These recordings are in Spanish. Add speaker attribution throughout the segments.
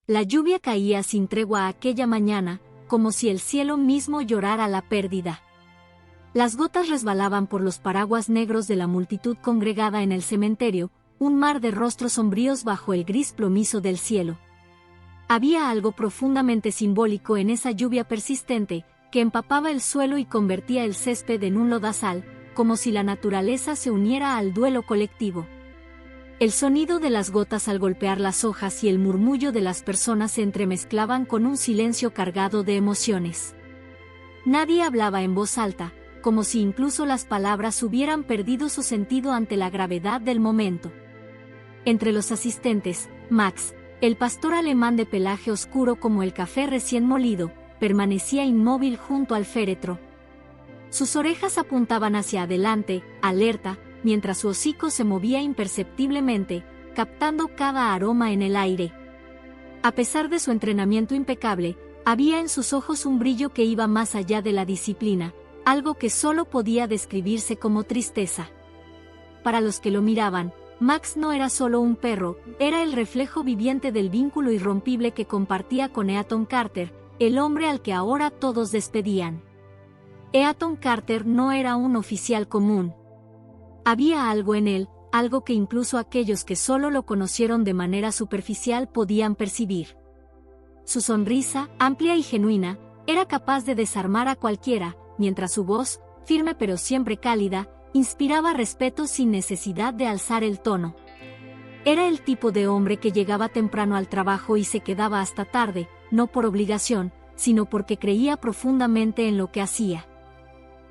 Speaker 1: La lluvia caía sin tregua aquella mañana, como si el cielo mismo llorara la pérdida. Las gotas resbalaban por los paraguas negros de la multitud congregada en el cementerio, un mar de rostros sombríos bajo el gris plomizo del cielo. Había algo profundamente simbólico en esa lluvia persistente, que empapaba el suelo y convertía el césped en un lodazal, como si la naturaleza se uniera al duelo colectivo. El sonido de las gotas al golpear las hojas y el murmullo de las personas se entremezclaban con un silencio cargado de emociones. Nadie hablaba en voz alta, como si incluso las palabras hubieran perdido su sentido ante la gravedad del momento. Entre los asistentes, Max, el pastor alemán de pelaje oscuro como el café recién molido, permanecía inmóvil junto al féretro. Sus orejas apuntaban hacia adelante, alerta, mientras su hocico se movía imperceptiblemente, captando cada aroma en el aire. A pesar de su entrenamiento impecable, había en sus ojos un brillo que iba más allá de la disciplina, algo que solo podía describirse como tristeza. Para los que lo miraban, Max no era solo un perro, era el reflejo viviente del vínculo irrompible que compartía con Eaton Carter, el hombre al que ahora todos despedían. Eaton Carter no era un oficial común. Había algo en él, algo que incluso aquellos que solo lo conocieron de manera superficial podían percibir. Su sonrisa, amplia y genuina, era capaz de desarmar a cualquiera, mientras su voz, firme pero siempre cálida, inspiraba respeto sin necesidad de alzar el tono. Era el tipo de hombre que llegaba temprano al trabajo y se quedaba hasta tarde, no por obligación, sino porque creía profundamente en lo que hacía.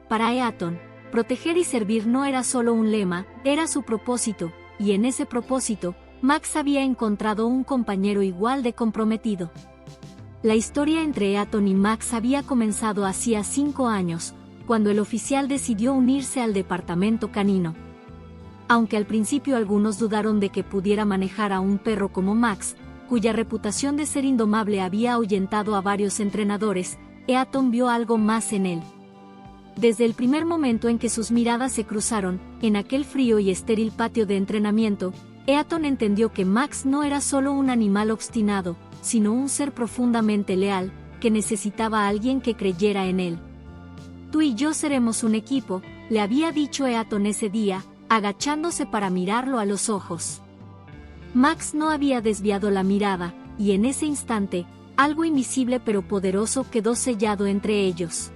Speaker 1: Para Eaton, proteger y servir no era solo un lema, era su propósito, y en ese propósito, Max había encontrado un compañero igual de comprometido. La historia entre Eaton y Max había comenzado hacía 5 años, cuando el oficial decidió unirse al departamento canino. Aunque al principio algunos dudaron de que pudiera manejar a un perro como Max, cuya reputación de ser indomable había ahuyentado a varios entrenadores, Eaton vio algo más en él. Desde el primer momento en que sus miradas se cruzaron, en aquel frío y estéril patio de entrenamiento, Eaton entendió que Max no era solo un animal obstinado, sino un ser profundamente leal, que necesitaba a alguien que creyera en él. «Tú y yo seremos un equipo», le había dicho Eaton ese día, agachándose para mirarlo a los ojos. Max no había desviado la mirada, y en ese instante, algo invisible pero poderoso quedó sellado entre ellos.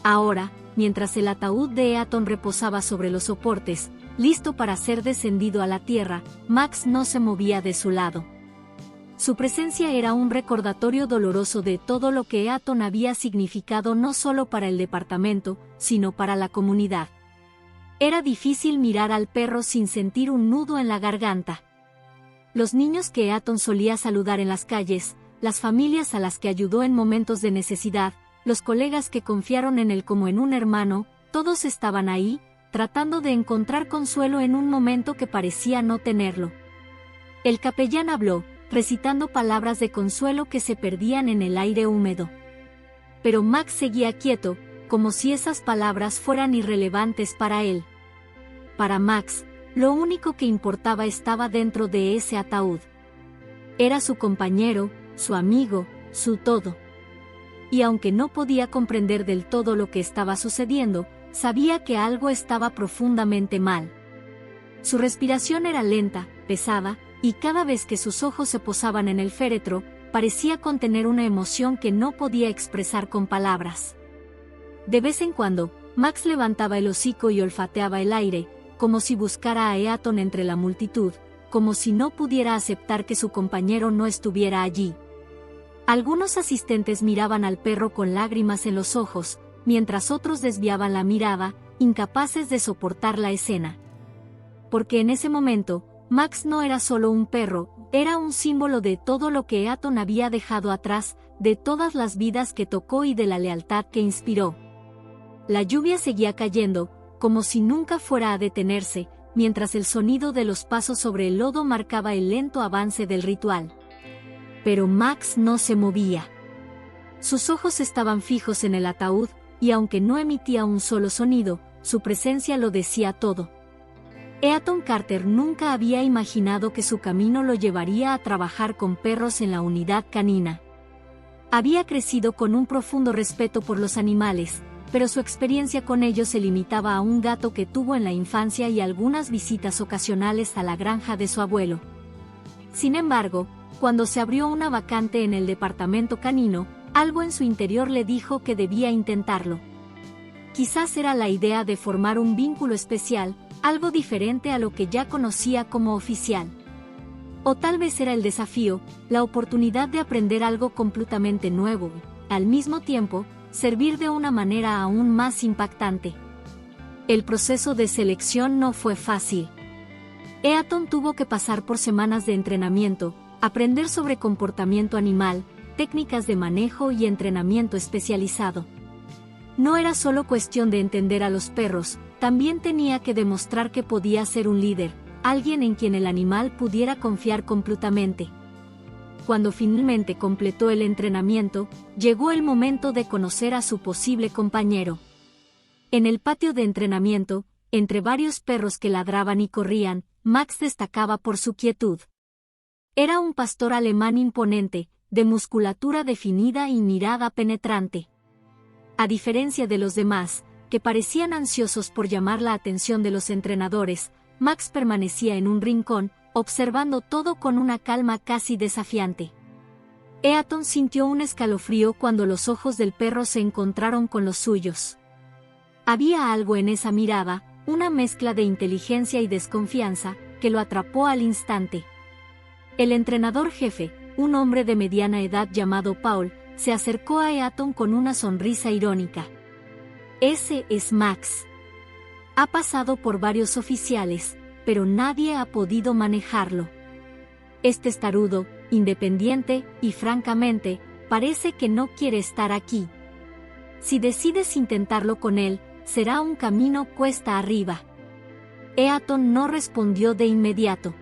Speaker 1: Ahora, mientras el ataúd de Eaton reposaba sobre los soportes, listo para ser descendido a la tierra, Max no se movía de su lado. Su presencia era un recordatorio doloroso de todo lo que Eaton había significado no solo para el departamento, sino para la comunidad. Era difícil mirar al perro sin sentir un nudo en la garganta. Los niños que Eaton solía saludar en las calles, las familias a las que ayudó en momentos de necesidad, los colegas que confiaron en él como en un hermano, todos estaban ahí, tratando de encontrar consuelo en un momento que parecía no tenerlo. El capellán habló, recitando palabras de consuelo que se perdían en el aire húmedo. Pero Max seguía quieto, como si esas palabras fueran irrelevantes para él. Para Max, lo único que importaba estaba dentro de ese ataúd. Era su compañero, su amigo, su todo. Y aunque no podía comprender del todo lo que estaba sucediendo, sabía que algo estaba profundamente mal. Su respiración era lenta, pesada, y cada vez que sus ojos se posaban en el féretro, parecía contener una emoción que no podía expresar con palabras. De vez en cuando, Max levantaba el hocico y olfateaba el aire, como si buscara a Eaton entre la multitud, como si no pudiera aceptar que su compañero no estuviera allí. Algunos asistentes miraban al perro con lágrimas en los ojos, mientras otros desviaban la mirada, incapaces de soportar la escena. Porque en ese momento, Max no era solo un perro, era un símbolo de todo lo que Eaton había dejado atrás, de todas las vidas que tocó y de la lealtad que inspiró. La lluvia seguía cayendo, como si nunca fuera a detenerse, mientras el sonido de los pasos sobre el lodo marcaba el lento avance del ritual. Pero Max no se movía. Sus ojos estaban fijos en el ataúd, y aunque no emitía un solo sonido, su presencia lo decía todo. Eaton Carter nunca había imaginado que su camino lo llevaría a trabajar con perros en la unidad canina. Había crecido con un profundo respeto por los animales, pero su experiencia con ellos se limitaba a un gato que tuvo en la infancia y algunas visitas ocasionales a la granja de su abuelo. Sin embargo, cuando se abrió una vacante en el departamento canino, algo en su interior le dijo que debía intentarlo. Quizás era la idea de formar un vínculo especial, algo diferente a lo que ya conocía como oficial. O tal vez era el desafío, la oportunidad de aprender algo completamente nuevo, al mismo tiempo, servir de una manera aún más impactante. El proceso de selección no fue fácil. Eaton tuvo que pasar por semanas de entrenamiento, aprender sobre comportamiento animal, técnicas de manejo y entrenamiento especializado. No era solo cuestión de entender a los perros, también tenía que demostrar que podía ser un líder, alguien en quien el animal pudiera confiar completamente. Cuando finalmente completó el entrenamiento, llegó el momento de conocer a su posible compañero. En el patio de entrenamiento, entre varios perros que ladraban y corrían, Max destacaba por su quietud. Era un pastor alemán imponente, de musculatura definida y mirada penetrante. A diferencia de los demás, que parecían ansiosos por llamar la atención de los entrenadores, Max permanecía en un rincón, observando todo con una calma casi desafiante. Eaton sintió un escalofrío cuando los ojos del perro se encontraron con los suyos. Había algo en esa mirada, una mezcla de inteligencia y desconfianza, que lo atrapó al instante. El entrenador jefe, un hombre de mediana edad llamado Paul, se acercó a Eaton con una sonrisa irónica. Ese es Max. Ha pasado por varios oficiales, pero nadie ha podido manejarlo. Es testarudo, independiente, y francamente, parece que no quiere estar aquí. Si decides intentarlo con él, será un camino cuesta arriba. Eaton no respondió de inmediato.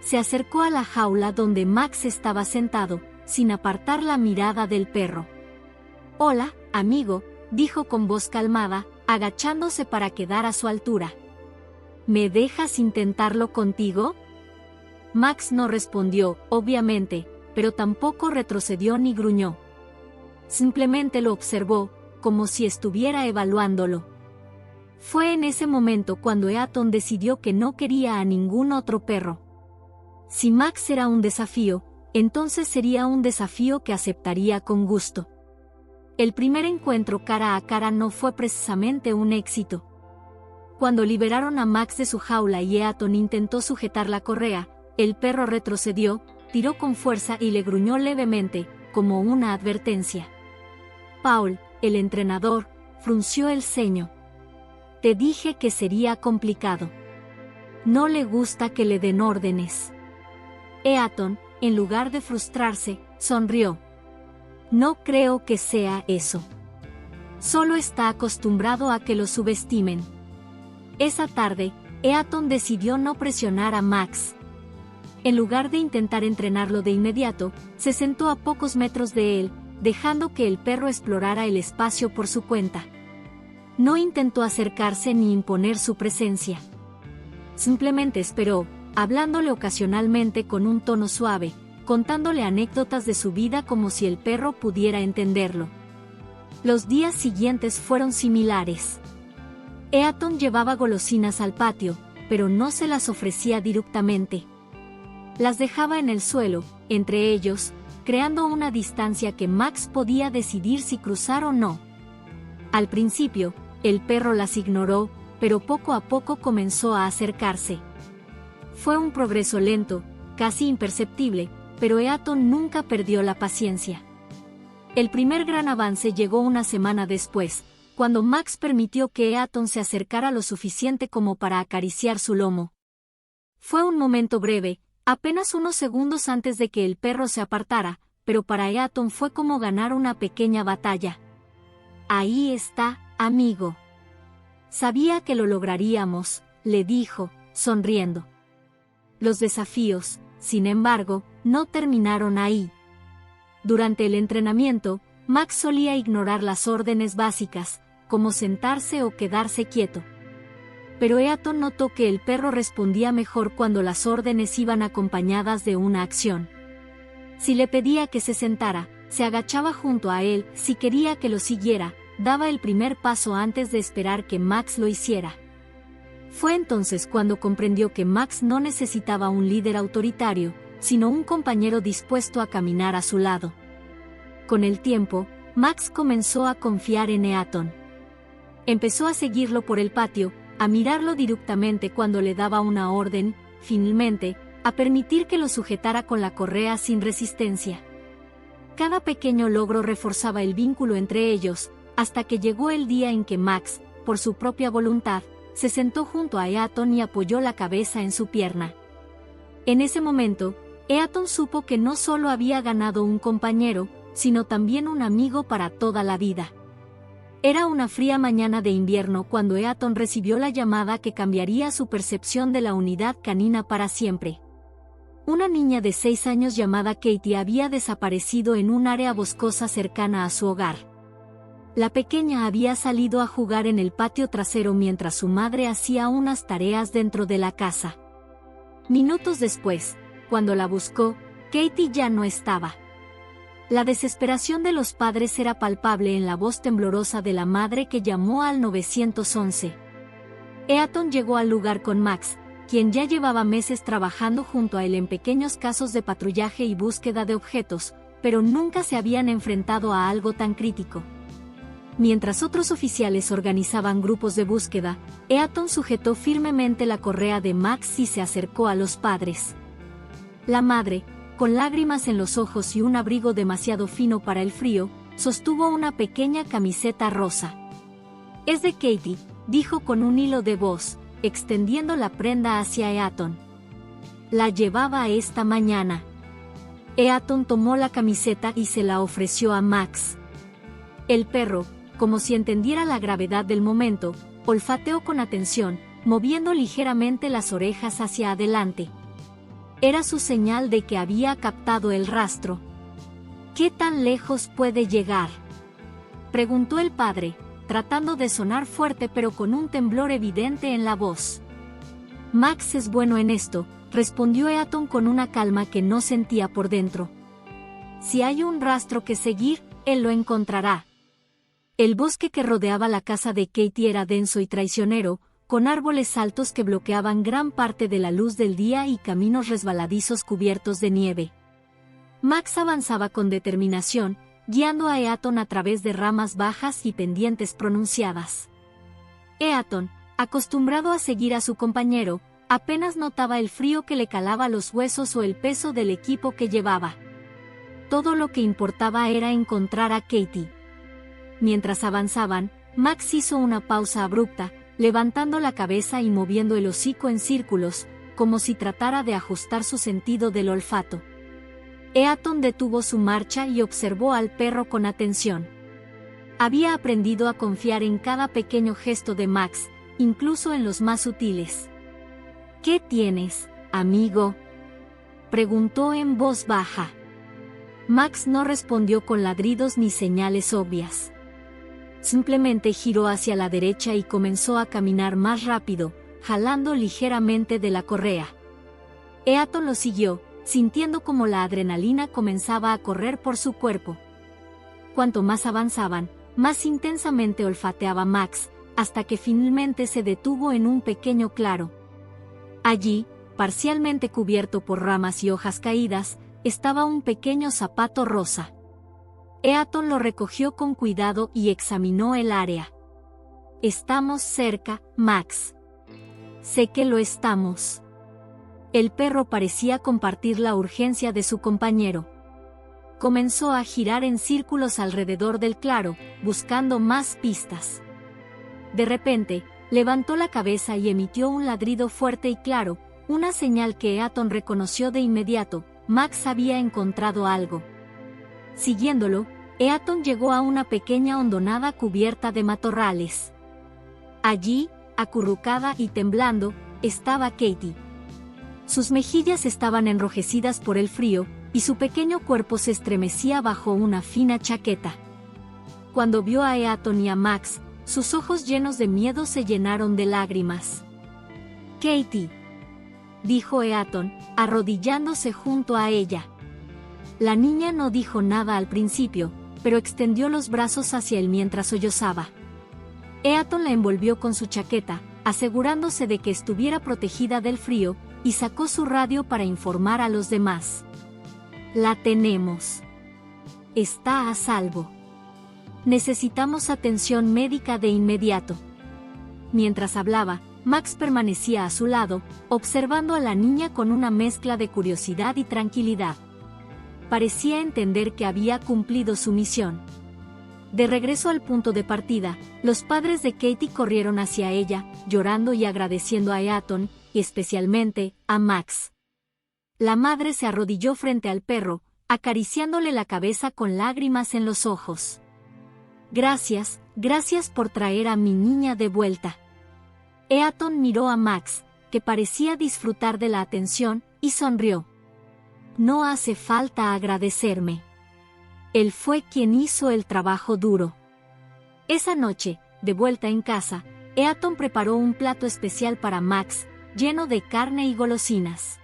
Speaker 1: Se acercó a la jaula donde Max estaba sentado, sin apartar la mirada del perro. «Hola, amigo», dijo con voz calmada, agachándose para quedar a su altura. «¿Me dejas intentarlo contigo?» Max no respondió, obviamente, pero tampoco retrocedió ni gruñó. Simplemente lo observó, como si estuviera evaluándolo. Fue en ese momento cuando Eaton decidió que no quería a ningún otro perro. Si Max era un desafío, entonces sería un desafío que aceptaría con gusto. El primer encuentro cara a cara no fue precisamente un éxito. Cuando liberaron a Max de su jaula y Eaton intentó sujetar la correa, el perro retrocedió, tiró con fuerza y le gruñó levemente, como una advertencia. Paul, el entrenador, frunció el ceño. «Te dije que sería complicado. No le gusta que le den órdenes». Eaton, en lugar de frustrarse, sonrió. «No creo que sea eso. Solo está acostumbrado a que lo subestimen». Esa tarde, Eaton decidió no presionar a Max. En lugar de intentar entrenarlo de inmediato, se sentó a pocos metros de él, dejando que el perro explorara el espacio por su cuenta. No intentó acercarse ni imponer su presencia. Simplemente esperó, hablándole ocasionalmente con un tono suave, contándole anécdotas de su vida como si el perro pudiera entenderlo. Los días siguientes fueron similares. Eaton llevaba golosinas al patio, pero no se las ofrecía directamente. Las dejaba en el suelo, entre ellos, creando una distancia que Max podía decidir si cruzar o no. Al principio, el perro las ignoró, pero poco a poco comenzó a acercarse. Fue un progreso lento, casi imperceptible, pero Eaton nunca perdió la paciencia. El primer gran avance llegó una semana después, cuando Max permitió que Eaton se acercara lo suficiente como para acariciar su lomo. Fue un momento breve, apenas unos segundos antes de que el perro se apartara, pero para Eaton fue como ganar una pequeña batalla. «Ahí está, amigo. Sabía que lo lograríamos», le dijo, sonriendo. Los desafíos, sin embargo, no terminaron ahí. Durante el entrenamiento, Max solía ignorar las órdenes básicas, como sentarse o quedarse quieto. pero Eaton notó que el perro respondía mejor cuando las órdenes iban acompañadas de una acción. Si le pedía que se sentara, se agachaba junto a él; si quería que lo siguiera, daba el primer paso antes de esperar que Max lo hiciera. Fue entonces cuando comprendió que Max no necesitaba un líder autoritario, sino un compañero dispuesto a caminar a su lado. Con el tiempo, Max comenzó a confiar en Eaton. Empezó a seguirlo por el patio, a mirarlo directamente cuando le daba una orden, finalmente, a permitir que lo sujetara con la correa sin resistencia. Cada pequeño logro reforzaba el vínculo entre ellos, hasta que llegó el día en que Max, por su propia voluntad, se sentó junto a Eaton y apoyó la cabeza en su pierna. En ese momento, Eaton supo que no solo había ganado un compañero, sino también un amigo para toda la vida. Era una fría mañana de invierno cuando Eaton recibió la llamada que cambiaría su percepción de la unidad canina para siempre. Una niña de 6 años llamada Katie había desaparecido en un área boscosa cercana a su hogar. La pequeña había salido a jugar en el patio trasero mientras su madre hacía unas tareas dentro de la casa. Minutos después, cuando la buscó, Katie ya no estaba. La desesperación de los padres era palpable en la voz temblorosa de la madre que llamó al 911. Eaton llegó al lugar con Max, quien ya llevaba meses trabajando junto a él en pequeños casos de patrullaje y búsqueda de objetos, pero nunca se habían enfrentado a algo tan crítico. Mientras otros oficiales organizaban grupos de búsqueda, Eaton sujetó firmemente la correa de Max y se acercó a los padres. La madre, con lágrimas en los ojos y un abrigo demasiado fino para el frío, sostuvo una pequeña camiseta rosa. «Es de Katie», dijo con un hilo de voz, extendiendo la prenda hacia Eaton. «La llevaba esta mañana». Eaton tomó la camiseta y se la ofreció a Max. El perro, como si entendiera la gravedad del momento, olfateó con atención, moviendo ligeramente las orejas hacia adelante. Era su señal de que había captado el rastro. «¿Qué tan lejos puede llegar?», preguntó el padre, tratando de sonar fuerte pero con un temblor evidente en la voz. «Max es bueno en esto», respondió Eaton con una calma que no sentía por dentro. «Si hay un rastro que seguir, él lo encontrará». El bosque que rodeaba la casa de Katie era denso y traicionero, con árboles altos que bloqueaban gran parte de la luz del día y caminos resbaladizos cubiertos de nieve. Max avanzaba con determinación, guiando a Eaton a través de ramas bajas y pendientes pronunciadas. Eaton, acostumbrado a seguir a su compañero, apenas notaba el frío que le calaba los huesos o el peso del equipo que llevaba. Todo lo que importaba era encontrar a Katie. Mientras avanzaban, Max hizo una pausa abrupta, levantando la cabeza y moviendo el hocico en círculos, como si tratara de ajustar su sentido del olfato. Eaton detuvo su marcha y observó al perro con atención. Había aprendido a confiar en cada pequeño gesto de Max, incluso en los más sutiles. «¿Qué tienes, amigo?», preguntó en voz baja. Max no respondió con ladridos ni señales obvias. Simplemente giró hacia la derecha y comenzó a caminar más rápido, jalando ligeramente de la correa. Eaton lo siguió, sintiendo como la adrenalina comenzaba a correr por su cuerpo. Cuanto más avanzaban, más intensamente olfateaba Max, hasta que finalmente se detuvo en un pequeño claro. Allí, parcialmente cubierto por ramas y hojas caídas, estaba un pequeño zapato rosa. Eaton lo recogió con cuidado y examinó el área. «Estamos cerca, Max». «Sé que lo estamos». El perro parecía compartir la urgencia de su compañero. Comenzó a girar en círculos alrededor del claro, buscando más pistas. De repente, levantó la cabeza y emitió un ladrido fuerte y claro, una señal que Eaton reconoció de inmediato. Max había encontrado algo. Siguiéndolo, Eaton llegó a una pequeña hondonada cubierta de matorrales. Allí, acurrucada y temblando, estaba Katie. Sus mejillas estaban enrojecidas por el frío, y su pequeño cuerpo se estremecía bajo una fina chaqueta. Cuando vio a Eaton y a Max, sus ojos llenos de miedo se llenaron de lágrimas. Katie, dijo Eaton, arrodillándose junto a ella. La niña no dijo nada al principio, pero extendió los brazos hacia él mientras sollozaba. Eaton la envolvió con su chaqueta, asegurándose de que estuviera protegida del frío, y sacó su radio para informar a los demás. La tenemos. Está a salvo. Necesitamos atención médica de inmediato. Mientras hablaba, Max permanecía a su lado, observando a la niña con una mezcla de curiosidad y tranquilidad. Parecía entender que había cumplido su misión. De regreso al punto de partida, los padres de Katie corrieron hacia ella, llorando y agradeciendo a Eaton, y especialmente a Max. La madre se arrodilló frente al perro, acariciándole la cabeza con lágrimas en los ojos. Gracias, gracias por traer a mi niña de vuelta. Eaton miró a Max, que parecía disfrutar de la atención, y sonrió. No hace falta agradecerme. Él fue quien hizo el trabajo duro. Esa noche, de vuelta en casa, Eaton preparó un plato especial para Max, lleno de carne y golosinas.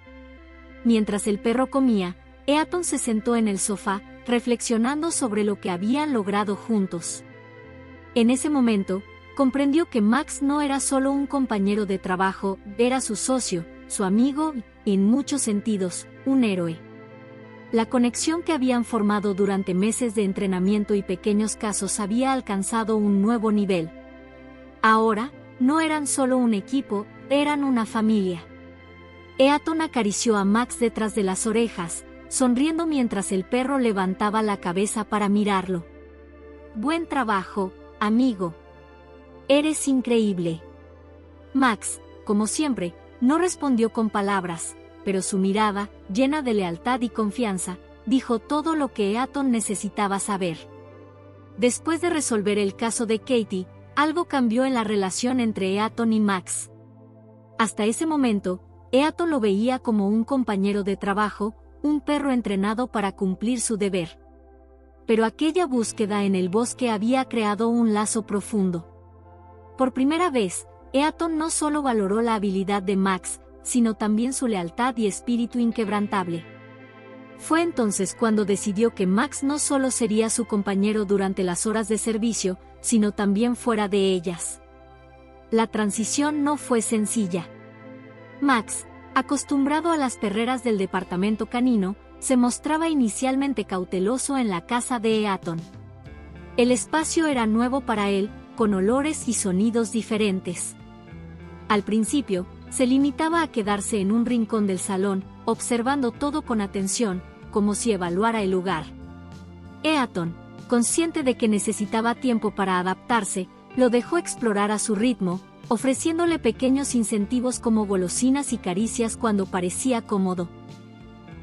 Speaker 1: Mientras el perro comía, Eaton se sentó en el sofá, reflexionando sobre lo que habían logrado juntos. En ese momento, comprendió que Max no era solo un compañero de trabajo, era su socio, su amigo y, en muchos sentidos, un héroe. La conexión que habían formado durante meses de entrenamiento y pequeños casos había alcanzado un nuevo nivel. Ahora, no eran solo un equipo, eran una familia. Eaton acarició a Max detrás de las orejas, sonriendo mientras el perro levantaba la cabeza para mirarlo. Buen trabajo, amigo. Eres increíble. Max, como siempre, no respondió con palabras, pero su mirada, llena de lealtad y confianza, dijo todo lo que Eaton necesitaba saber. Después de resolver el caso de Katie, algo cambió en la relación entre Eaton y Max. Hasta ese momento, Eaton lo veía como un compañero de trabajo, un perro entrenado para cumplir su deber. Pero aquella búsqueda en el bosque había creado un lazo profundo. Por primera vez, Eaton no solo valoró la habilidad de Max, sino también su lealtad y espíritu inquebrantable. Fue entonces cuando decidió que Max no solo sería su compañero durante las horas de servicio, sino también fuera de ellas. La transición no fue sencilla. Max, acostumbrado a las perreras del departamento canino, se mostraba inicialmente cauteloso en la casa de Eaton. El espacio era nuevo para él, con olores y sonidos diferentes. Al principio, se limitaba a quedarse en un rincón del salón, observando todo con atención, como si evaluara el lugar. Eaton, consciente de que necesitaba tiempo para adaptarse, lo dejó explorar a su ritmo, ofreciéndole pequeños incentivos como golosinas y caricias cuando parecía cómodo.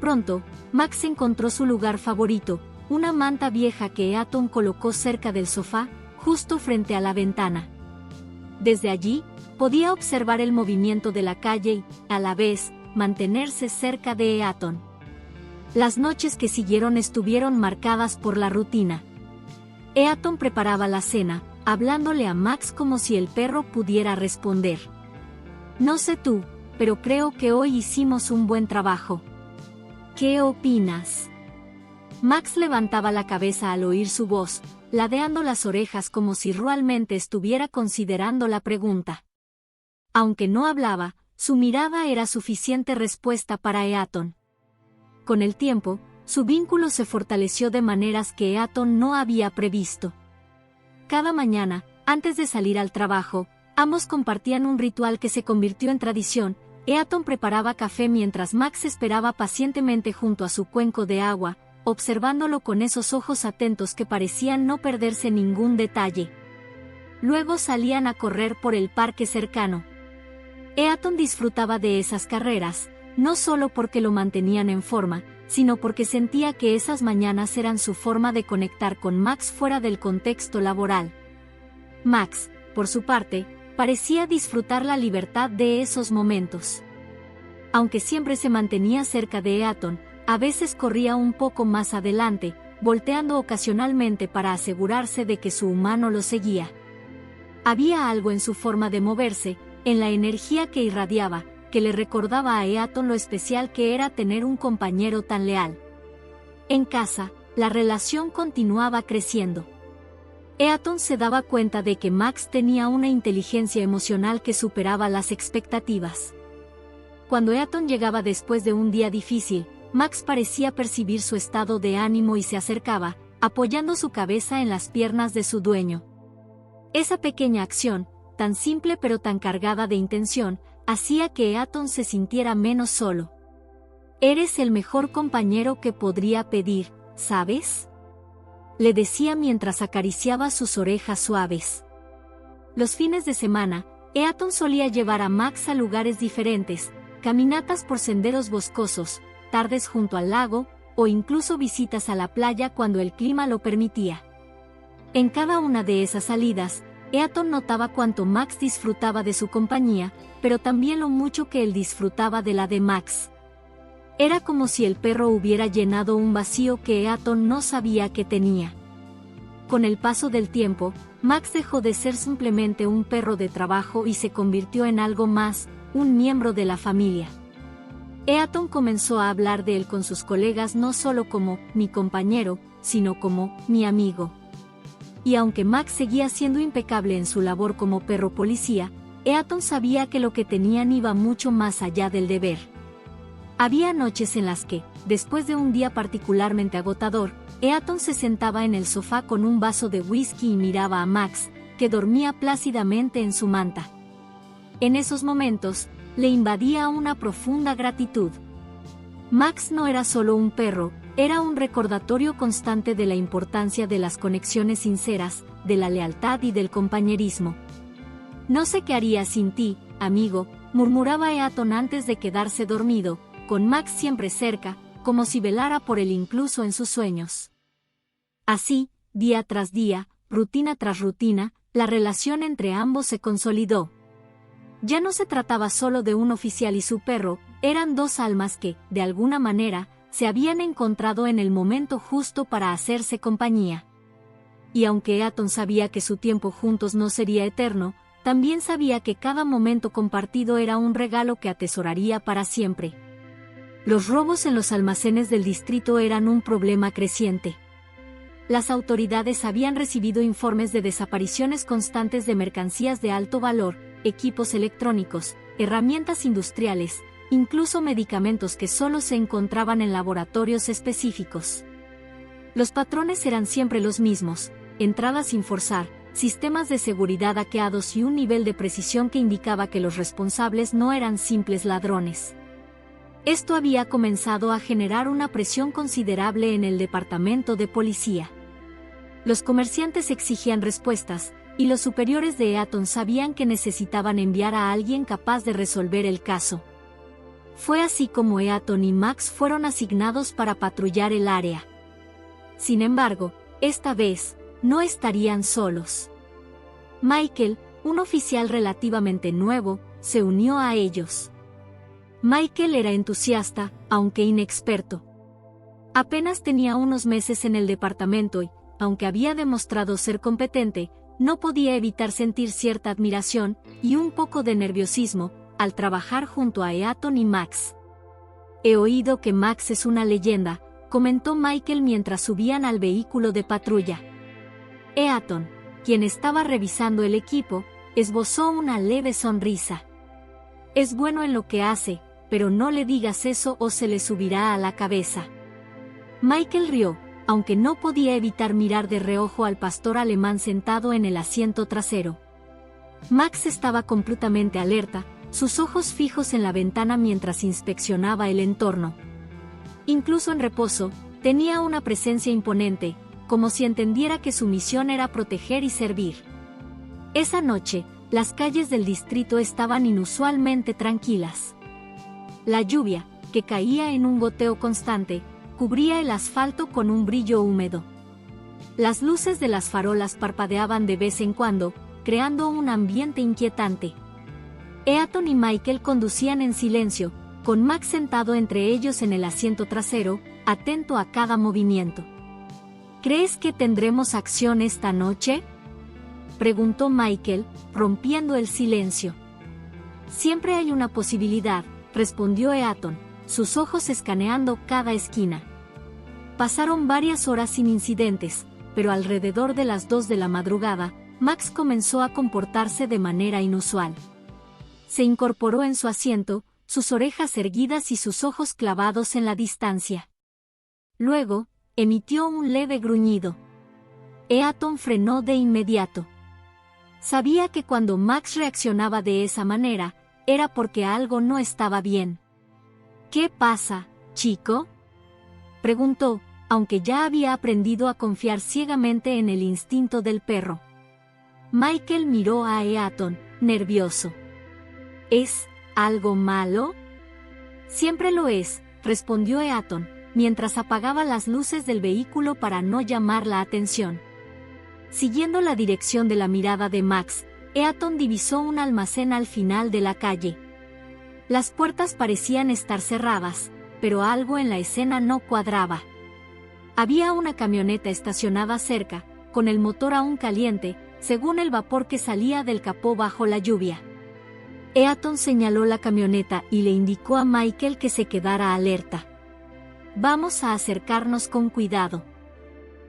Speaker 1: Pronto, Max encontró su lugar favorito, una manta vieja que Eaton colocó cerca del sofá, justo frente a la ventana. Desde allí, podía observar el movimiento de la calle y, a la vez, mantenerse cerca de Eaton. Las noches que siguieron estuvieron marcadas por la rutina. Eaton preparaba la cena, hablándole a Max como si el perro pudiera responder. No sé tú, pero creo que hoy hicimos un buen trabajo. ¿Qué opinas? Max levantaba la cabeza al oír su voz, ladeando las orejas como si realmente estuviera considerando la pregunta. Aunque no hablaba, su mirada era suficiente respuesta para Eaton. Con el tiempo, su vínculo se fortaleció de maneras que Eaton no había previsto. Cada mañana, antes de salir al trabajo, ambos compartían un ritual que se convirtió en tradición. Eaton preparaba café mientras Max esperaba pacientemente junto a su cuenco de agua, observándolo con esos ojos atentos que parecían no perderse ningún detalle. Luego salían a correr por el parque cercano. Eaton disfrutaba de esas carreras, no solo porque lo mantenían en forma, sino porque sentía que esas mañanas eran su forma de conectar con Max fuera del contexto laboral. Max, por su parte, parecía disfrutar la libertad de esos momentos. Aunque siempre se mantenía cerca de Eaton, a veces corría un poco más adelante, volteando ocasionalmente para asegurarse de que su humano lo seguía. Había algo en su forma de moverse, en la energía que irradiaba, que le recordaba a Eaton lo especial que era tener un compañero tan leal. En casa, la relación continuaba creciendo. Eaton se daba cuenta de que Max tenía una inteligencia emocional que superaba las expectativas. Cuando Eaton llegaba después de un día difícil, Max parecía percibir su estado de ánimo y se acercaba, apoyando su cabeza en las piernas de su dueño. Esa pequeña acción, tan simple pero tan cargada de intención, hacía que Eaton se sintiera menos solo. «Eres el mejor compañero que podría pedir, ¿sabes?», le decía mientras acariciaba sus orejas suaves. Los fines de semana, Eaton solía llevar a Max a lugares diferentes, caminatas por senderos boscosos, tardes junto al lago, o incluso visitas a la playa cuando el clima lo permitía. En cada una de esas salidas, Eaton notaba cuánto Max disfrutaba de su compañía, pero también lo mucho que él disfrutaba de la de Max. Era como si el perro hubiera llenado un vacío que Eaton no sabía que tenía. Con el paso del tiempo, Max dejó de ser simplemente un perro de trabajo y se convirtió en algo más, un miembro de la familia. Eaton comenzó a hablar de él con sus colegas no solo como «mi compañero», sino como «mi amigo». Y aunque Max seguía siendo impecable en su labor como perro policía, Eaton sabía que lo que tenían iba mucho más allá del deber. Había noches en las que, después de un día particularmente agotador, Eaton se sentaba en el sofá con un vaso de whisky y miraba a Max, que dormía plácidamente en su manta. En esos momentos, le invadía una profunda gratitud. Max no era solo un perro, era un recordatorio constante de la importancia de las conexiones sinceras, de la lealtad y del compañerismo. «No sé qué haría sin ti, amigo», murmuraba Eaton antes de quedarse dormido, con Max siempre cerca, como si velara por él incluso en sus sueños. Así, día tras día, rutina tras rutina, la relación entre ambos se consolidó. Ya no se trataba solo de un oficial y su perro, eran dos almas que, de alguna manera, se habían encontrado en el momento justo para hacerse compañía. Y aunque Eaton sabía que su tiempo juntos no sería eterno, también sabía que cada momento compartido era un regalo que atesoraría para siempre. Los robos en los almacenes del distrito eran un problema creciente. Las autoridades habían recibido informes de desapariciones constantes de mercancías de alto valor, equipos electrónicos, herramientas industriales, incluso medicamentos que solo se encontraban en laboratorios específicos. Los patrones eran siempre los mismos: entradas sin forzar, sistemas de seguridad hackeados y un nivel de precisión que indicaba que los responsables no eran simples ladrones. Esto había comenzado a generar una presión considerable en el departamento de policía. Los comerciantes exigían respuestas, y los superiores de Eaton sabían que necesitaban enviar a alguien capaz de resolver el caso. Fue así como Eaton y Max fueron asignados para patrullar el área. Sin embargo, esta vez, no estarían solos. Michael, un oficial relativamente nuevo, se unió a ellos. Michael era entusiasta, aunque inexperto. Apenas tenía unos meses en el departamento y, aunque había demostrado ser competente, no podía evitar sentir cierta admiración y un poco de nerviosismo al trabajar junto a Eaton y Max. «He oído que Max es una leyenda», comentó Michael mientras subían al vehículo de patrulla. Eaton, quien estaba revisando el equipo, esbozó una leve sonrisa. «Es bueno en lo que hace, pero no le digas eso o se le subirá a la cabeza». Michael rió, aunque no podía evitar mirar de reojo al pastor alemán sentado en el asiento trasero. Max estaba completamente alerta, sus ojos fijos en la ventana mientras inspeccionaba el entorno. Incluso en reposo, tenía una presencia imponente, como si entendiera que su misión era proteger y servir. Esa noche, las calles del distrito estaban inusualmente tranquilas. La lluvia, que caía en un goteo constante, cubría el asfalto con un brillo húmedo. Las luces de las farolas parpadeaban de vez en cuando, creando un ambiente inquietante. Eaton y Michael conducían en silencio, con Max sentado entre ellos en el asiento trasero, atento a cada movimiento. «¿Crees que tendremos acción esta noche?», preguntó Michael, rompiendo el silencio. Siempre hay una posibilidad, respondió Eaton, sus ojos escaneando cada esquina. Pasaron varias horas sin incidentes, pero alrededor de las 2 de la madrugada, Max comenzó a comportarse de manera inusual. Se incorporó en su asiento, sus orejas erguidas y sus ojos clavados en la distancia. Luego, emitió un leve gruñido. Eaton frenó de inmediato. Sabía que cuando Max reaccionaba de esa manera, era porque algo no estaba bien. ¿Qué pasa, chico?, preguntó, aunque ya había aprendido a confiar ciegamente en el instinto del perro. Michael miró a Eaton, nervioso. ¿Es algo malo? Siempre lo es, respondió Eaton, mientras apagaba las luces del vehículo para no llamar la atención. Siguiendo la dirección de la mirada de Max, Eaton divisó un almacén al final de la calle. Las puertas parecían estar cerradas, pero algo en la escena no cuadraba. Había una camioneta estacionada cerca, con el motor aún caliente, según el vapor que salía del capó bajo la lluvia. Eaton señaló la camioneta y le indicó a Michael que se quedara alerta. Vamos a acercarnos con cuidado.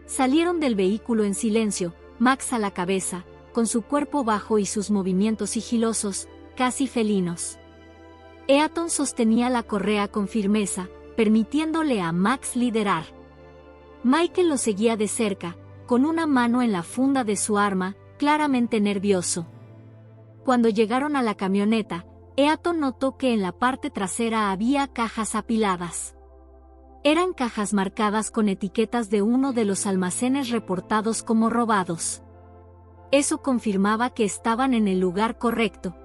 Speaker 1: Salieron del vehículo en silencio, Max a la cabeza, con su cuerpo bajo y sus movimientos sigilosos, casi felinos. Eaton sostenía la correa con firmeza, permitiéndole a Max liderar. Michael lo seguía de cerca, con una mano en la funda de su arma, claramente nervioso. Cuando llegaron a la camioneta, Eaton notó que en la parte trasera había cajas apiladas. Eran cajas marcadas con etiquetas de uno de los almacenes reportados como robados. Eso confirmaba que estaban en el lugar correcto.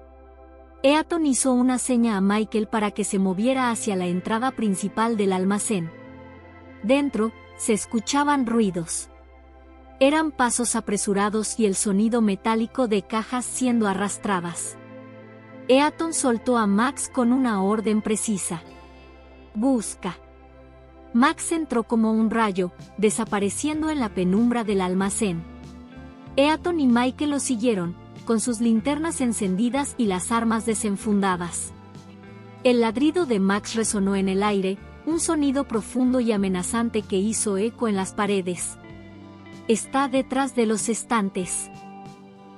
Speaker 1: Eaton hizo una seña a Michael para que se moviera hacia la entrada principal del almacén. Dentro, se escuchaban ruidos. Eran pasos apresurados y el sonido metálico de cajas siendo arrastradas. Eaton soltó a Max con una orden precisa. Busca. Max entró como un rayo, desapareciendo en la penumbra del almacén. Eaton y Michael lo siguieron, con sus linternas encendidas y las armas desenfundadas. El ladrido de Max resonó en el aire, un sonido profundo y amenazante que hizo eco en las paredes. Está detrás de los estantes,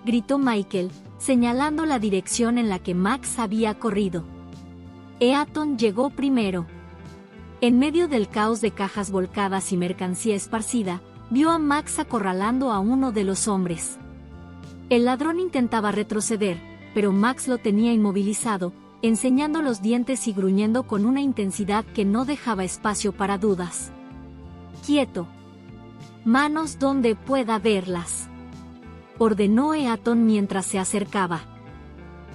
Speaker 1: gritó Michael, señalando la dirección en la que Max había corrido. Eaton llegó primero. En medio del caos de cajas volcadas y mercancía esparcida, vio a Max acorralando a uno de los hombres. El ladrón intentaba retroceder, pero Max lo tenía inmovilizado, enseñando los dientes y gruñendo con una intensidad que no dejaba espacio para dudas. Quieto. Manos donde pueda verlas, ordenó Eaton mientras se acercaba.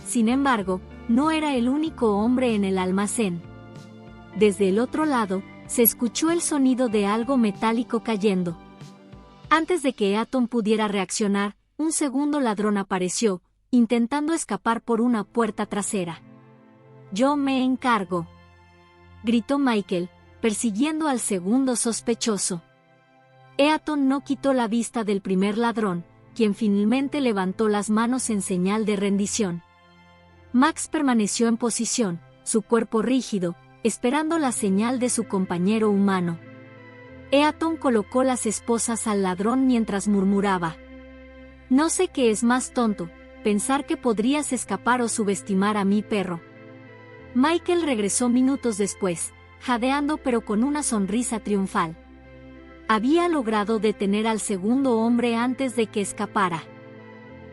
Speaker 1: Sin embargo, no era el único hombre en el almacén. Desde el otro lado, se escuchó el sonido de algo metálico cayendo. Antes de que Eaton pudiera reaccionar, un segundo ladrón apareció, intentando escapar por una puerta trasera. Yo me encargo, gritó Michael, persiguiendo al segundo sospechoso. Eaton no quitó la vista del primer ladrón, quien finalmente levantó las manos en señal de rendición. Max permaneció en posición, su cuerpo rígido, esperando la señal de su compañero humano. Eaton colocó las esposas al ladrón mientras murmuraba: no sé qué es más tonto, pensar que podrías escapar o subestimar a mi perro. Michael regresó minutos después, jadeando pero con una sonrisa triunfal. Había logrado detener al segundo hombre antes de que escapara.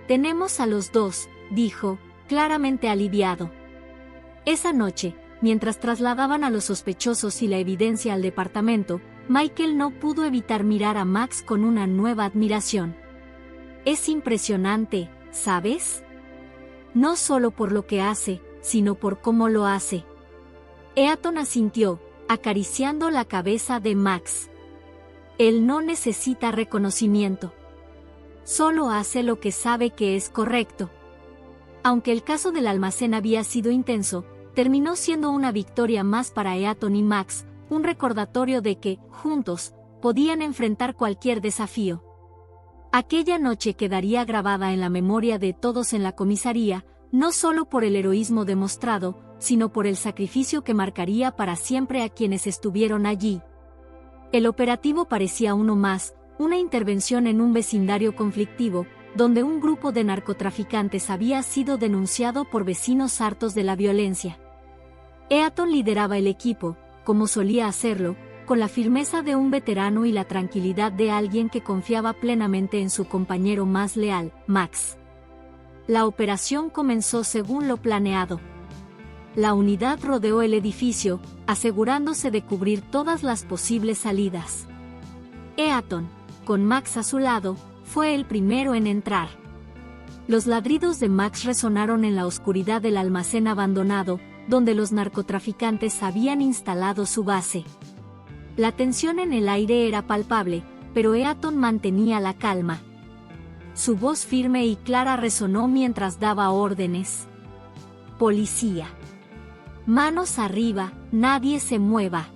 Speaker 1: Tenemos a los dos, dijo, claramente aliviado. Esa noche, mientras trasladaban a los sospechosos y la evidencia al departamento, Michael no pudo evitar mirar a Max con una nueva admiración. Es impresionante, ¿sabes? No solo por lo que hace, sino por cómo lo hace. Eaton asintió, acariciando la cabeza de Max. Él no necesita reconocimiento. Solo hace lo que sabe que es correcto. Aunque el caso del almacén había sido intenso, terminó siendo una victoria más para Eaton y Max, un recordatorio de que, juntos, podían enfrentar cualquier desafío. Aquella noche quedaría grabada en la memoria de todos en la comisaría, no solo por el heroísmo demostrado, sino por el sacrificio que marcaría para siempre a quienes estuvieron allí. El operativo parecía uno más, una intervención en un vecindario conflictivo, donde un grupo de narcotraficantes había sido denunciado por vecinos hartos de la violencia. Eaton lideraba el equipo, como solía hacerlo, con la firmeza de un veterano y la tranquilidad de alguien que confiaba plenamente en su compañero más leal, Max. La operación comenzó según lo planeado. La unidad rodeó el edificio, asegurándose de cubrir todas las posibles salidas. Eaton, con Max a su lado, fue el primero en entrar. Los ladridos de Max resonaron en la oscuridad del almacén abandonado, donde los narcotraficantes habían instalado su base. La tensión en el aire era palpable, pero Eaton mantenía la calma. Su voz firme y clara resonó mientras daba órdenes. Policía. Manos arriba, nadie se mueva.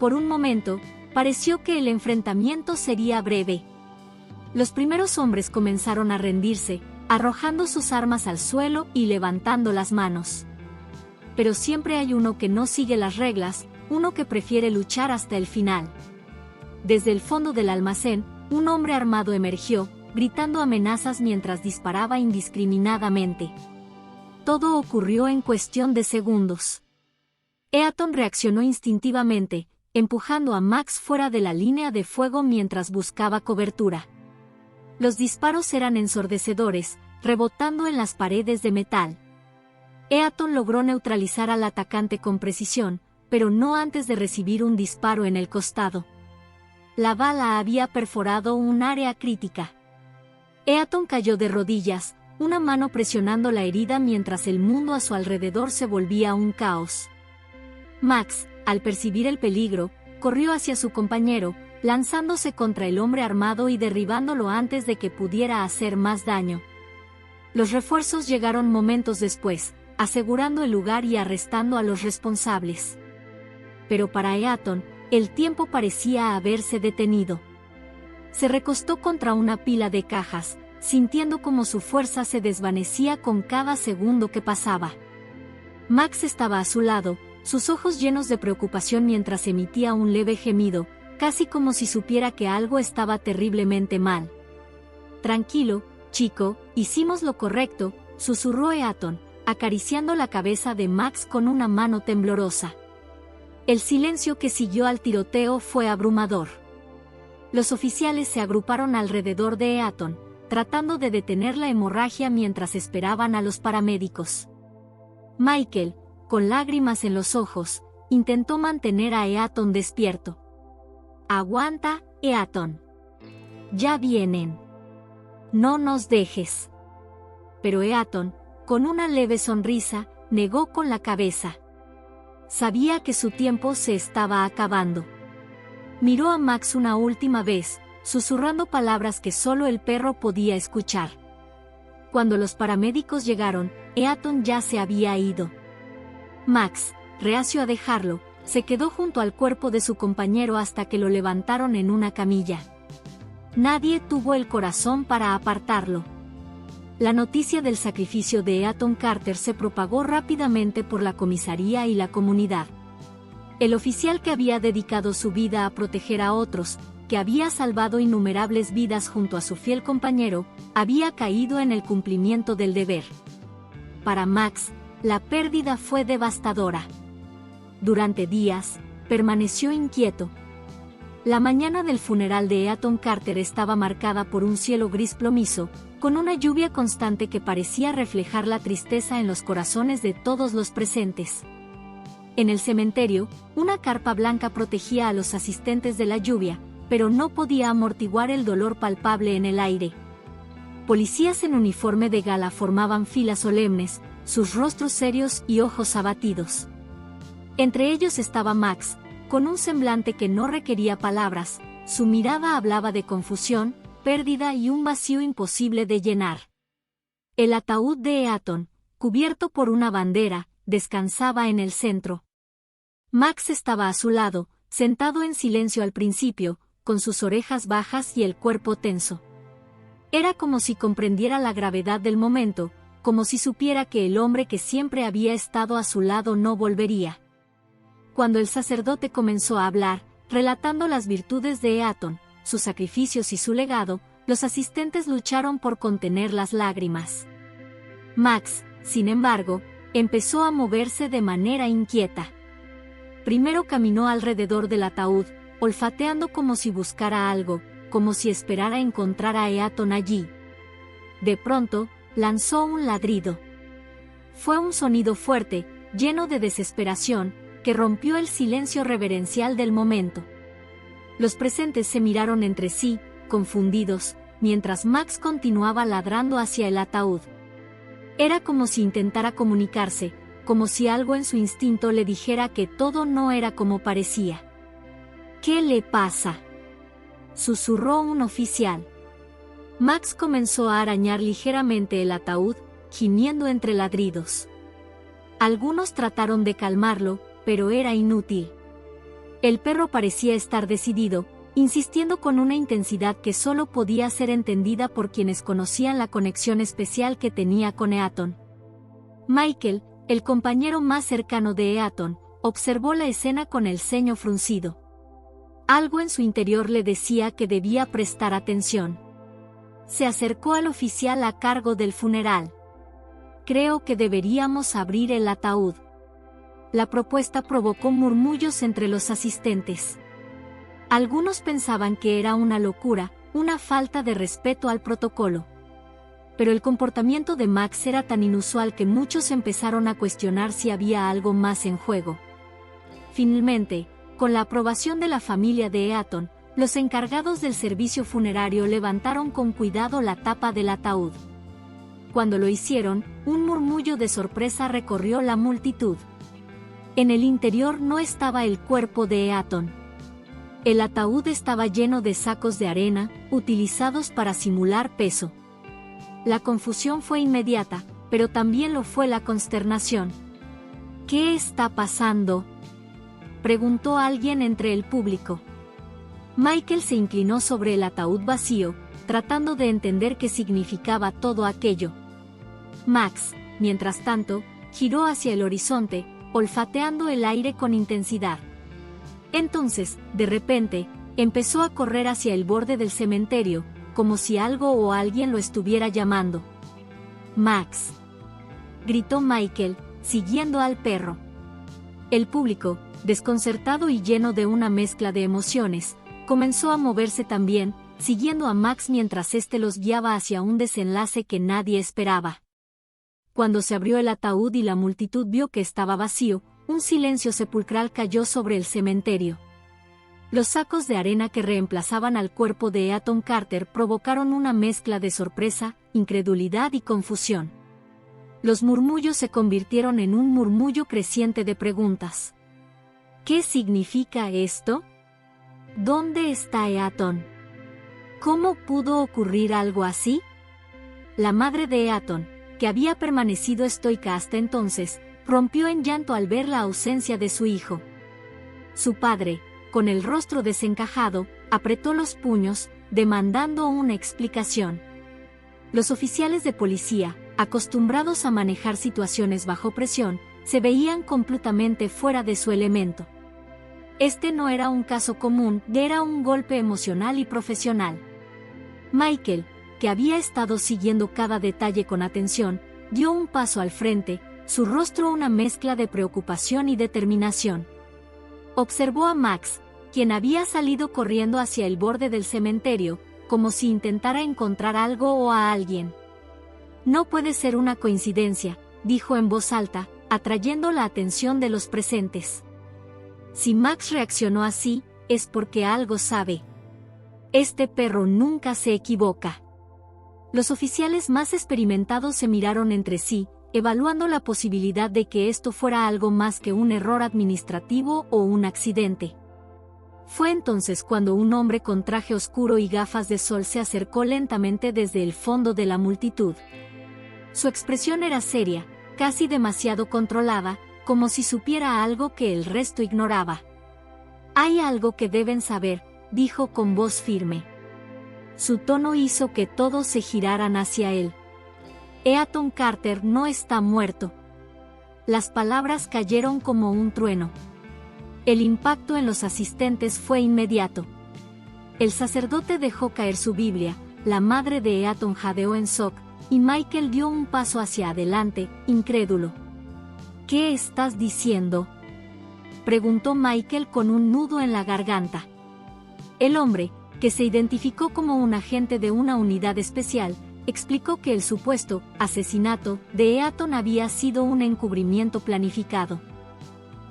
Speaker 1: Por un momento, pareció que el enfrentamiento sería breve. Los primeros hombres comenzaron a rendirse, arrojando sus armas al suelo y levantando las manos. Pero siempre hay uno que no sigue las reglas, uno que prefiere luchar hasta el final. Desde el fondo del almacén, un hombre armado emergió, gritando amenazas mientras disparaba indiscriminadamente. Todo ocurrió en cuestión de segundos. Eaton reaccionó instintivamente, empujando a Max fuera de la línea de fuego mientras buscaba cobertura. Los disparos eran ensordecedores, rebotando en las paredes de metal. Eaton logró neutralizar al atacante con precisión, pero no antes de recibir un disparo en el costado. La bala había perforado un área crítica. Eaton cayó de rodillas, una mano presionando la herida mientras el mundo a su alrededor se volvía un caos. Max, al percibir el peligro, corrió hacia su compañero, lanzándose contra el hombre armado y derribándolo antes de que pudiera hacer más daño. Los refuerzos llegaron momentos después, asegurando el lugar y arrestando a los responsables. Pero para Eaton, el tiempo parecía haberse detenido. Se recostó contra una pila de cajas, sintiendo como su fuerza se desvanecía con cada segundo que pasaba. Max estaba a su lado, sus ojos llenos de preocupación mientras emitía un leve gemido, casi como si supiera que algo estaba terriblemente mal. «Tranquilo, chico, hicimos lo correcto», susurró Eaton, acariciando la cabeza de Max con una mano temblorosa. El silencio que siguió al tiroteo fue abrumador. Los oficiales se agruparon alrededor de Eaton, tratando de detener la hemorragia mientras esperaban a los paramédicos. Michael, con lágrimas en los ojos, intentó mantener a Eaton despierto. «Aguanta, Eaton. Ya vienen. No nos dejes». Pero Eaton, con una leve sonrisa, negó con la cabeza. Sabía que su tiempo se estaba acabando. Miró a Max una última vez, susurrando palabras que solo el perro podía escuchar. Cuando los paramédicos llegaron, Eaton ya se había ido. Max, reacio a dejarlo, se quedó junto al cuerpo de su compañero hasta que lo levantaron en una camilla. Nadie tuvo el corazón para apartarlo. La noticia del sacrificio de Eaton Carter se propagó rápidamente por la comisaría y la comunidad. El oficial que había dedicado su vida a proteger a otros, que había salvado innumerables vidas junto a su fiel compañero, había caído en el cumplimiento del deber. Para Max, la pérdida fue devastadora. Durante días, permaneció inquieto. La mañana del funeral de Eaton Carter estaba marcada por un cielo gris plomizo, con una lluvia constante que parecía reflejar la tristeza en los corazones de todos los presentes. En el cementerio, una carpa blanca protegía a los asistentes de la lluvia, pero no podía amortiguar el dolor palpable en el aire. Policías en uniforme de gala formaban filas solemnes, sus rostros serios y ojos abatidos. Entre ellos estaba Max, con un semblante que no requería palabras, su mirada hablaba de confusión, pérdida y un vacío imposible de llenar. El ataúd de Eaton, cubierto por una bandera, descansaba en el centro. Max estaba a su lado, sentado en silencio al principio, con sus orejas bajas y el cuerpo tenso. Era como si comprendiera la gravedad del momento, como si supiera que el hombre que siempre había estado a su lado no volvería. Cuando el sacerdote comenzó a hablar, relatando las virtudes de Eaton, sus sacrificios y su legado, los asistentes lucharon por contener las lágrimas. Max, sin embargo, empezó a moverse de manera inquieta. Primero caminó alrededor del ataúd, olfateando como si buscara algo, como si esperara encontrar a Eaton allí. De pronto, lanzó un ladrido. Fue un sonido fuerte, lleno de desesperación, que rompió el silencio reverencial del momento. Los presentes se miraron entre sí, confundidos, mientras Max continuaba ladrando hacia el ataúd. Era como si intentara comunicarse, como si algo en su instinto le dijera que todo no era como parecía. «¿Qué le pasa?», susurró un oficial. Max comenzó a arañar ligeramente el ataúd, gimiendo entre ladridos. Algunos trataron de calmarlo, pero era inútil. El perro parecía estar decidido, insistiendo con una intensidad que solo podía ser entendida por quienes conocían la conexión especial que tenía con Eaton. Michael, el compañero más cercano de Eaton, observó la escena con el ceño fruncido. Algo en su interior le decía que debía prestar atención. Se acercó al oficial a cargo del funeral. «Creo que deberíamos abrir el ataúd». La propuesta provocó murmullos entre los asistentes. Algunos pensaban que era una locura, una falta de respeto al protocolo. Pero el comportamiento de Max era tan inusual que muchos empezaron a cuestionar si había algo más en juego. Finalmente, con la aprobación de la familia de Eaton, los encargados del servicio funerario levantaron con cuidado la tapa del ataúd. Cuando lo hicieron, un murmullo de sorpresa recorrió la multitud. En el interior no estaba el cuerpo de Eaton. El ataúd estaba lleno de sacos de arena, utilizados para simular peso. La confusión fue inmediata, pero también lo fue la consternación. «¿Qué está pasando?», preguntó alguien entre el público. Michael se inclinó sobre el ataúd vacío, tratando de entender qué significaba todo aquello. Max, mientras tanto, giró hacia el horizonte, olfateando el aire con intensidad. Entonces, de repente, empezó a correr hacia el borde del cementerio, como si algo o alguien lo estuviera llamando. «Max», gritó Michael, siguiendo al perro. El público, desconcertado y lleno de una mezcla de emociones, comenzó a moverse también, siguiendo a Max mientras éste los guiaba hacia un desenlace que nadie esperaba. Cuando se abrió el ataúd y la multitud vio que estaba vacío, un silencio sepulcral cayó sobre el cementerio. Los sacos de arena que reemplazaban al cuerpo de Eaton Carter provocaron una mezcla de sorpresa, incredulidad y confusión. Los murmullos se convirtieron en un murmullo creciente de preguntas. ¿Qué significa esto? ¿Dónde está Eaton? ¿Cómo pudo ocurrir algo así? La madre de Eaton, que había permanecido estoica hasta entonces, rompió en llanto al ver la ausencia de su hijo. Su padre, con el rostro desencajado, apretó los puños, demandando una explicación. Los oficiales de policía, acostumbrados a manejar situaciones bajo presión, se veían completamente fuera de su elemento. Este no era un caso común, era un golpe emocional y profesional. Michael, que había estado siguiendo cada detalle con atención, dio un paso al frente, su rostro una mezcla de preocupación y determinación. Observó a Max, quien había salido corriendo hacia el borde del cementerio, como si intentara encontrar algo o a alguien. «No puede ser una coincidencia», dijo en voz alta, atrayendo la atención de los presentes. «Si Max reaccionó así, es porque algo sabe. Este perro nunca se equivoca». Los oficiales más experimentados se miraron entre sí, evaluando la posibilidad de que esto fuera algo más que un error administrativo o un accidente. Fue entonces cuando un hombre con traje oscuro y gafas de sol se acercó lentamente desde el fondo de la multitud. Su expresión era seria, casi demasiado controlada, como si supiera algo que el resto ignoraba. «Hay algo que deben saber», dijo con voz firme. Su tono hizo que todos se giraran hacia él. Eaton Carter no está muerto. Las palabras cayeron como un trueno. El impacto en los asistentes fue inmediato. El sacerdote dejó caer su Biblia, la madre de Eaton jadeó en shock, y Michael dio un paso hacia adelante, incrédulo. ¿Qué estás diciendo?, preguntó Michael con un nudo en la garganta. El hombre, que se identificó como un agente de una unidad especial, explicó que el supuesto asesinato de Eaton había sido un encubrimiento planificado.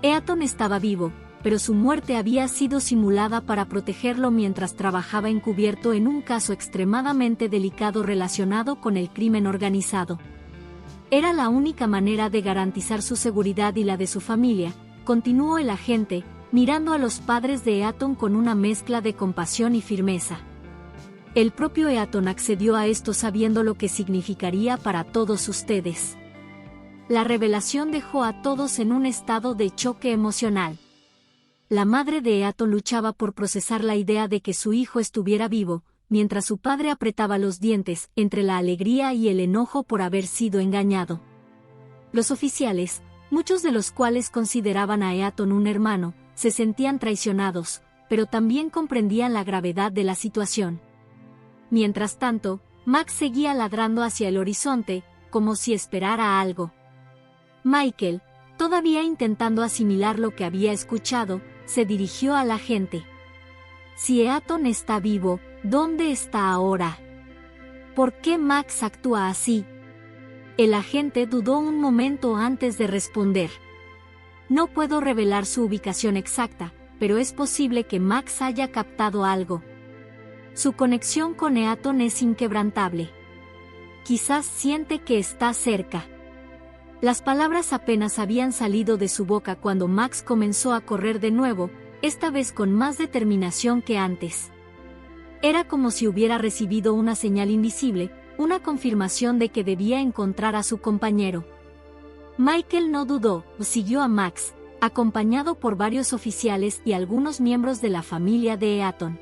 Speaker 1: Eaton estaba vivo, pero su muerte había sido simulada para protegerlo mientras trabajaba encubierto en un caso extremadamente delicado relacionado con el crimen organizado. Era la única manera de garantizar su seguridad y la de su familia, continuó el agente, mirando a los padres de Eaton con una mezcla de compasión y firmeza. El propio Eaton accedió a esto sabiendo lo que significaría para todos ustedes. La revelación dejó a todos en un estado de choque emocional. La madre de Eaton luchaba por procesar la idea de que su hijo estuviera vivo, mientras su padre apretaba los dientes entre la alegría y el enojo por haber sido engañado. Los oficiales, muchos de los cuales consideraban a Eaton un hermano, se sentían traicionados, pero también comprendían la gravedad de la situación. Mientras tanto, Max seguía ladrando hacia el horizonte, como si esperara algo. Michael, todavía intentando asimilar lo que había escuchado, se dirigió a la gente. Si Eaton está vivo, ¿dónde está ahora? ¿Por qué Max actúa así? El agente dudó un momento antes de responder. No puedo revelar su ubicación exacta, pero es posible que Max haya captado algo. Su conexión con Eaton es inquebrantable. Quizás siente que está cerca. Las palabras apenas habían salido de su boca cuando Max comenzó a correr de nuevo, esta vez con más determinación que antes. Era como si hubiera recibido una señal invisible, una confirmación de que debía encontrar a su compañero. Michael no dudó, siguió a Max, acompañado por varios oficiales y algunos miembros de la familia de Eaton.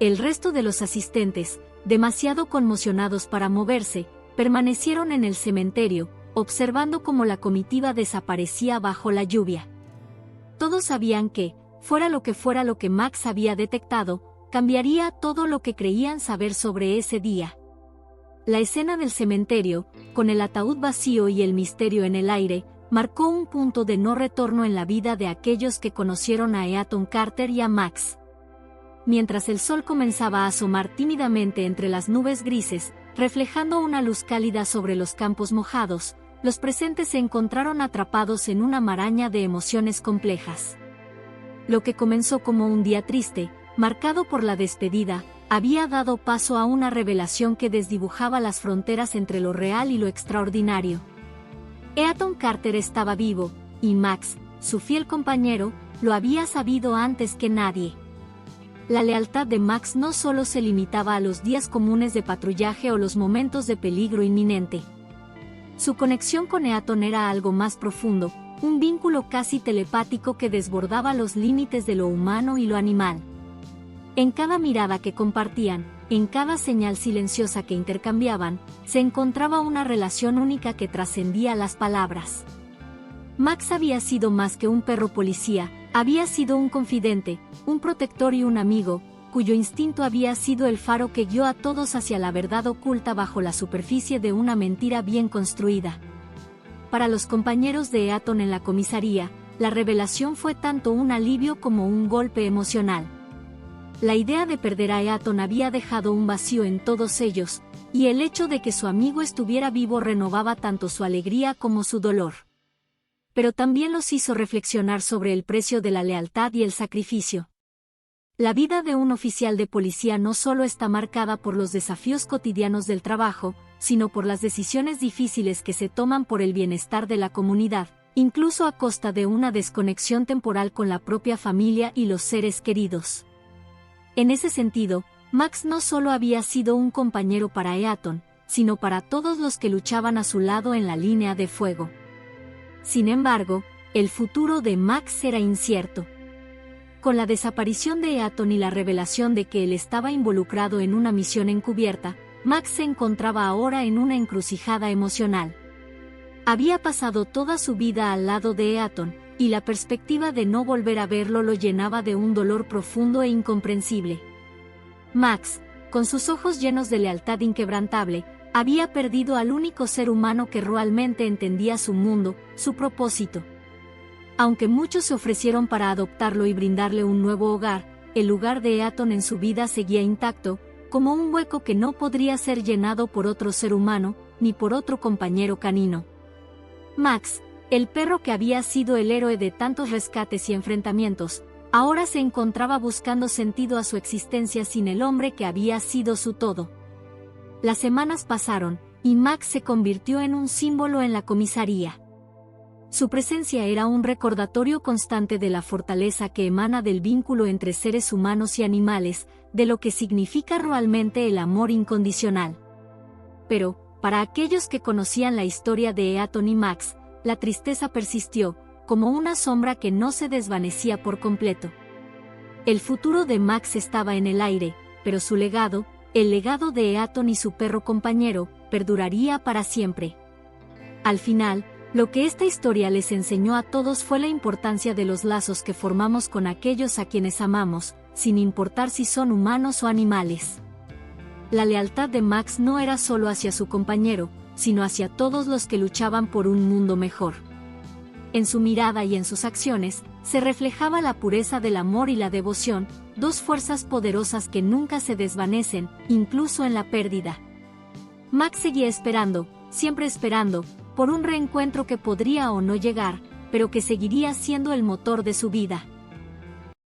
Speaker 1: El resto de los asistentes, demasiado conmocionados para moverse, permanecieron en el cementerio, observando cómo la comitiva desaparecía bajo la lluvia. Todos sabían que, fuera lo que Max había detectado, cambiaría todo lo que creían saber sobre ese día. La escena del cementerio, con el ataúd vacío y el misterio en el aire, marcó un punto de no retorno en la vida de aquellos que conocieron a Eaton Carter y a Max. Mientras el sol comenzaba a asomar tímidamente entre las nubes grises, reflejando una luz cálida sobre los campos mojados, los presentes se encontraron atrapados en una maraña de emociones complejas. Lo que comenzó como un día triste, marcado por la despedida, había dado paso a una revelación que desdibujaba las fronteras entre lo real y lo extraordinario. Eaton Carter estaba vivo, y Max, su fiel compañero, lo había sabido antes que nadie. La lealtad de Max no solo se limitaba a los días comunes de patrullaje o los momentos de peligro inminente. Su conexión con Eaton era algo más profundo, un vínculo casi telepático que desbordaba los límites de lo humano y lo animal. En cada mirada que compartían, en cada señal silenciosa que intercambiaban, se encontraba una relación única que trascendía las palabras. Max había sido más que un perro policía, había sido un confidente, un protector y un amigo, cuyo instinto había sido el faro que guió a todos hacia la verdad oculta bajo la superficie de una mentira bien construida. Para los compañeros de Eaton en la comisaría, la revelación fue tanto un alivio como un golpe emocional. La idea de perder a Eaton había dejado un vacío en todos ellos, y el hecho de que su amigo estuviera vivo renovaba tanto su alegría como su dolor. Pero también los hizo reflexionar sobre el precio de la lealtad y el sacrificio. La vida de un oficial de policía no solo está marcada por los desafíos cotidianos del trabajo, sino por las decisiones difíciles que se toman por el bienestar de la comunidad, incluso a costa de una desconexión temporal con la propia familia y los seres queridos. En ese sentido, Max no solo había sido un compañero para Eaton, sino para todos los que luchaban a su lado en la línea de fuego. Sin embargo, el futuro de Max era incierto. Con la desaparición de Eaton y la revelación de que él estaba involucrado en una misión encubierta, Max se encontraba ahora en una encrucijada emocional. Había pasado toda su vida al lado de Eaton, y la perspectiva de no volver a verlo lo llenaba de un dolor profundo e incomprensible. Max, con sus ojos llenos de lealtad inquebrantable, había perdido al único ser humano que realmente entendía su mundo, su propósito. Aunque muchos se ofrecieron para adoptarlo y brindarle un nuevo hogar, el lugar de Eaton en su vida seguía intacto, como un hueco que no podría ser llenado por otro ser humano, ni por otro compañero canino. Max, el perro que había sido el héroe de tantos rescates y enfrentamientos, ahora se encontraba buscando sentido a su existencia sin el hombre que había sido su todo. Las semanas pasaron, y Max se convirtió en un símbolo en la comisaría. Su presencia era un recordatorio constante de la fortaleza que emana del vínculo entre seres humanos y animales, de lo que significa realmente el amor incondicional. Pero, para aquellos que conocían la historia de Eaton y Max, la tristeza persistió, como una sombra que no se desvanecía por completo. El futuro de Max estaba en el aire, pero su legado, el legado de Eaton y su perro compañero, perduraría para siempre. Al final, lo que esta historia les enseñó a todos fue la importancia de los lazos que formamos con aquellos a quienes amamos, sin importar si son humanos o animales. La lealtad de Max no era solo hacia su compañero, sino hacia todos los que luchaban por un mundo mejor. En su mirada y en sus acciones, se reflejaba la pureza del amor y la devoción, dos fuerzas poderosas que nunca se desvanecen, incluso en la pérdida. Max seguía esperando, siempre esperando, por un reencuentro que podría o no llegar, pero que seguiría siendo el motor de su vida.